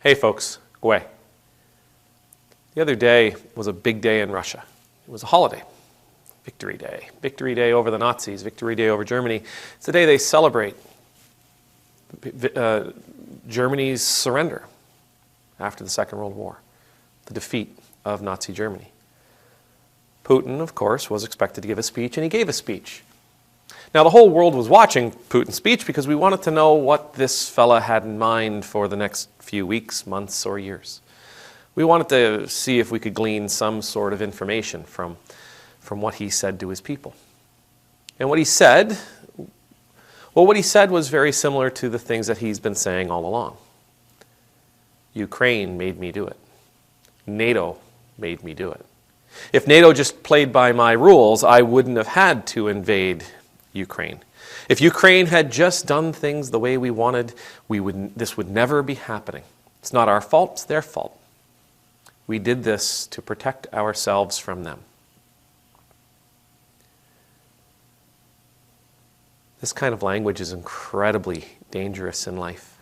Hey folks, go away. The other day was a big day in Russia. It was a holiday. Victory Day. Victory Day over the Nazis. Victory Day over Germany. It's the day they celebrate Germany's surrender after the Second World War, the defeat of Nazi Germany. Putin, of course, was expected to give a speech, and he gave a speech. Now, the whole world was watching Putin's speech because we wanted to know what this fella had in mind for the next few weeks, months, or years. We wanted to see if we could glean some sort of information from what he said to his people. And what he said was very similar to the things that he's been saying all along. Ukraine made me do it. NATO made me do it. If NATO just played by my rules, I wouldn't have had to invade Ukraine. If Ukraine had just done things the way we wanted, this would never be happening. It's not our fault, it's their fault. We did this to protect ourselves from them. This kind of language is incredibly dangerous in life.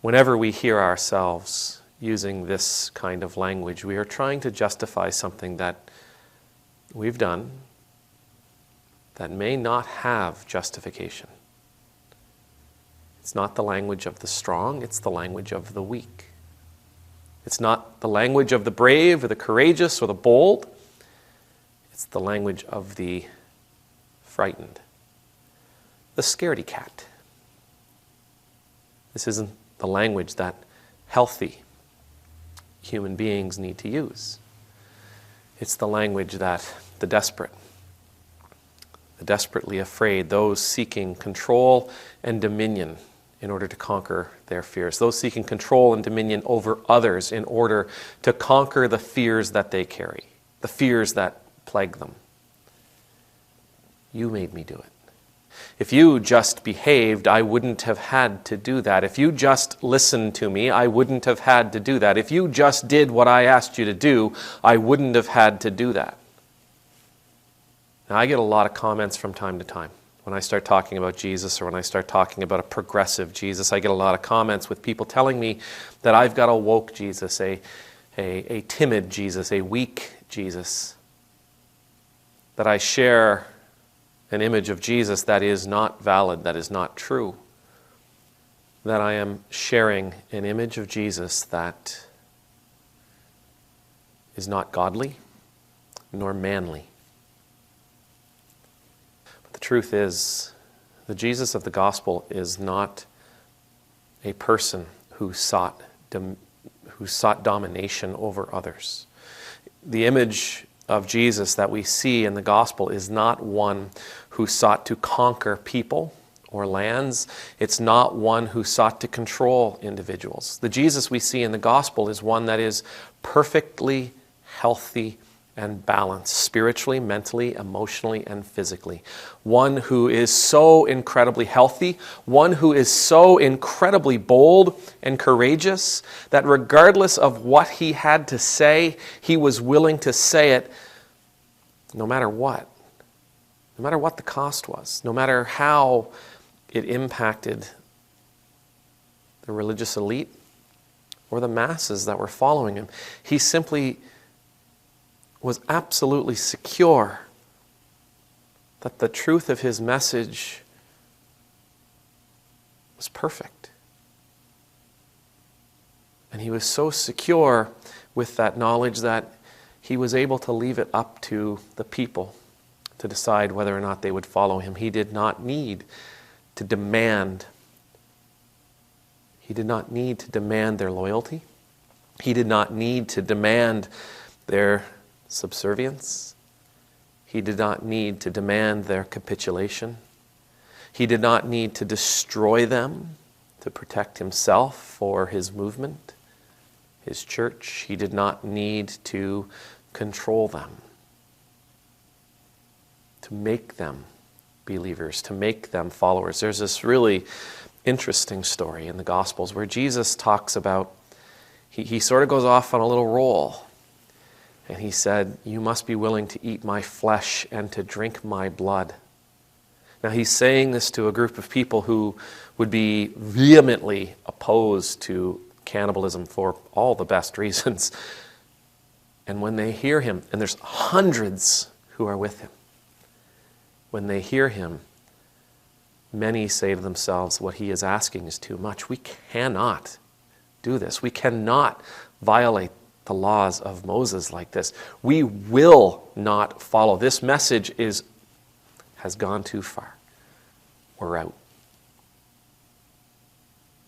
Whenever we hear ourselves using this kind of language, we are trying to justify something that we've done that may not have justification. It's not the language of the strong, it's the language of the weak. It's not the language of the brave or the courageous or the bold. It's the language of the frightened, the scaredy cat. This isn't the language that healthy human beings need to use. It's the language that the desperate, the desperately afraid, those seeking control and dominion in order to conquer their fears, those seeking control and dominion over others in order to conquer the fears that they carry, the fears that plague them. You made me do it. If you just behaved, I wouldn't have had to do that. If you just listened to me, I wouldn't have had to do that. If you just did what I asked you to do, I wouldn't have had to do that. Now, I get a lot of comments from time to time. When I start talking about Jesus or when I start talking about a progressive Jesus, I get a lot of comments with people telling me that I've got a woke Jesus, a timid Jesus, a weak Jesus, that I share an image of Jesus that is not valid, that is not true, that I am sharing an image of Jesus that is not godly nor manly. But the truth is, the Jesus of the gospel is not a person who sought domination over others. The image of Jesus that we see in the gospel is not one who sought to conquer people or lands. It's not one who sought to control individuals. The Jesus we see in the gospel is one that is perfectly healthy and balanced, spiritually, mentally, emotionally, and physically. One who is so incredibly healthy, one who is so incredibly bold and courageous that regardless of what he had to say, he was willing to say it no matter what. No matter what the cost was, no matter how it impacted the religious elite or the masses that were following him. He simply was absolutely secure that the truth of his message was perfect. And he was so secure with that knowledge that he was able to leave it up to the people to decide whether or not they would follow him. He did not need to demand. He did not need to demand their loyalty. He did not need to demand their subservience. He did not need to demand their capitulation. He did not need to destroy them to protect himself or his movement, his church. He did not need to control them, to make them believers, to make them followers. There's this really interesting story in the Gospels where Jesus talks about, he sort of goes off on a little roll. And he said, you must be willing to eat my flesh and to drink my blood. Now, he's saying this to a group of people who would be vehemently opposed to cannibalism for all the best reasons. And when they hear him, and there's hundreds who are with him, when they hear him, many say to themselves, what he is asking is too much. We cannot do this. We cannot violate the laws of Moses like this. We will not follow. This message has gone too far. We're out.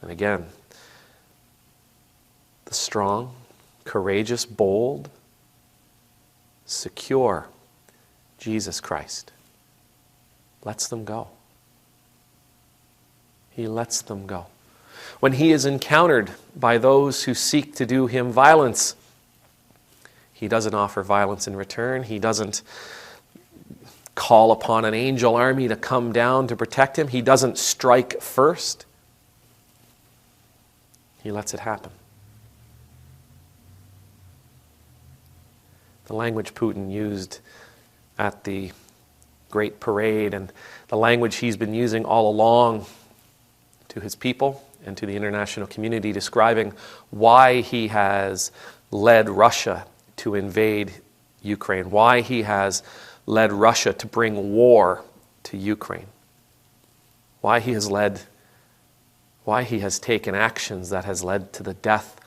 And again, the strong, courageous, bold, secure Jesus Christ lets them go. He lets them go. When he is encountered by those who seek to do him violence, he doesn't offer violence in return. He doesn't call upon an angel army to come down to protect him. He doesn't strike first. He lets it happen. The language Putin used at the Great Parade and the language he's been using all along to his people and to the international community, describing why he has led Russia to invade Ukraine, why he has led Russia to bring war to Ukraine, why he has taken actions that has led to the death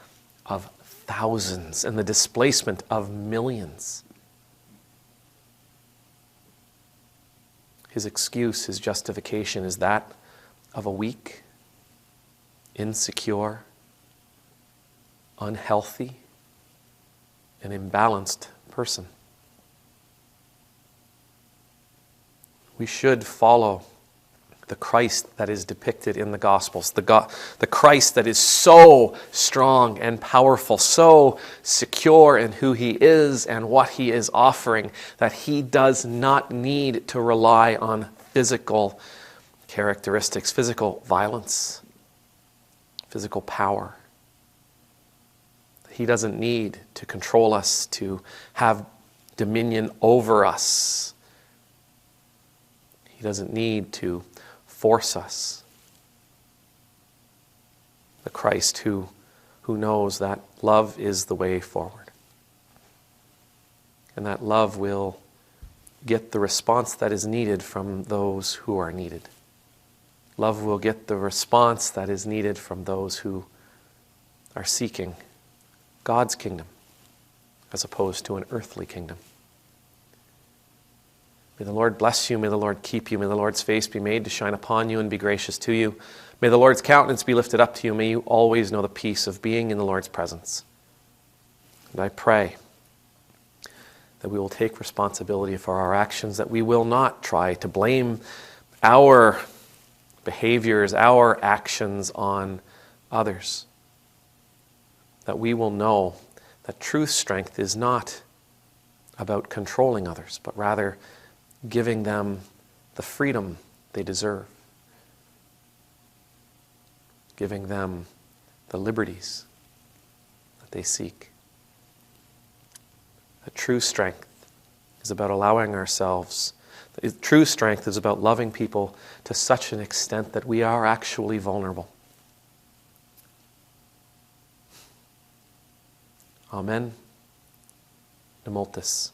of thousands and the displacement of millions. His excuse, his justification is that of a weak, insecure, unhealthy, and imbalanced person. We should follow the Christ that is depicted in the Gospels, the Christ that is so strong and powerful, so secure in who he is and what he is offering, that he does not need to rely on physical characteristics, physical violence, physical power. He doesn't need to control us, to have dominion over us. He doesn't need to force us. The Christ who knows that love is the way forward. And that love will get the response that is needed from those who are needed. Love will get the response that is needed from those who are seeking God's kingdom as opposed to an earthly kingdom. May the Lord bless you. May the Lord keep you. May the Lord's face be made to shine upon you and be gracious to you. May the Lord's countenance be lifted up to you. May you always know the peace of being in the Lord's presence. And I pray that we will take responsibility for our actions, that we will not try to blame our behaviors, our actions on others. That we will know that true strength is not about controlling others, but rather giving them the freedom they deserve, giving them the liberties that they seek. That true strength is about allowing ourselves, true strength is about loving people to such an extent that we are actually vulnerable. Amen. Nemultus.